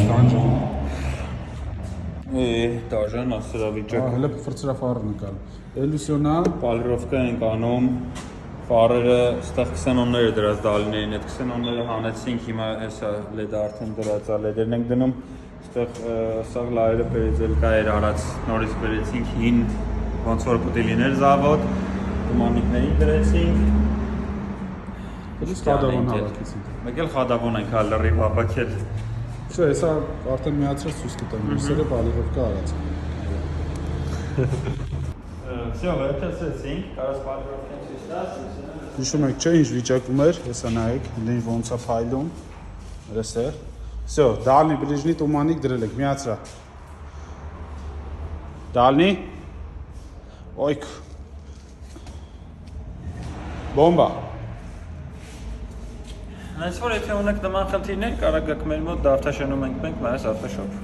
Տանջը։ Դաժան ասրա վիճակ։ Հələ ֆրծրաֆարը նկար։ Էլյուսիոնա Պալիրովկա ենք անում։ Ֆարերը ստեղ 29-ները դրած դալիներին, այդ 29-ները հանեցինք, հիմա հեսա լեդը արդեն դրած է, լեդերն ենք դնում, ստեղ սաղ լայրը պերեձել կա էր արած, նորից բերեցինք հին, ոնց որ պուտի լիներ զավոտ, տումանիկներին դրեցինք, խադավոն հավաքեցինք։ մեկ էլ խադավոն ենք հալրի հավաքել։ Շո, հեսա արդեն միացրած ցույց կտամ, միսերը պալիրովկա արած։ Всё, վերջացրեցինք, կարաս պալիրովկան ցույց տաս։ Հիշում եք, չէ, ինչ վիճակում էր, հեսա նայեք, դին ոնց է փայլում։ Հրեսեր։ Всё, դալնի բրիժնի տումանիկ դրել եք, միացրա։ Դալնի։ Ոյք։ Բոմբա։ Այս որ եթե ունեք նման խնդիրներ, կարող եք մեր մոտ դավթաշնում ենք մենք, մայիս Photoshop։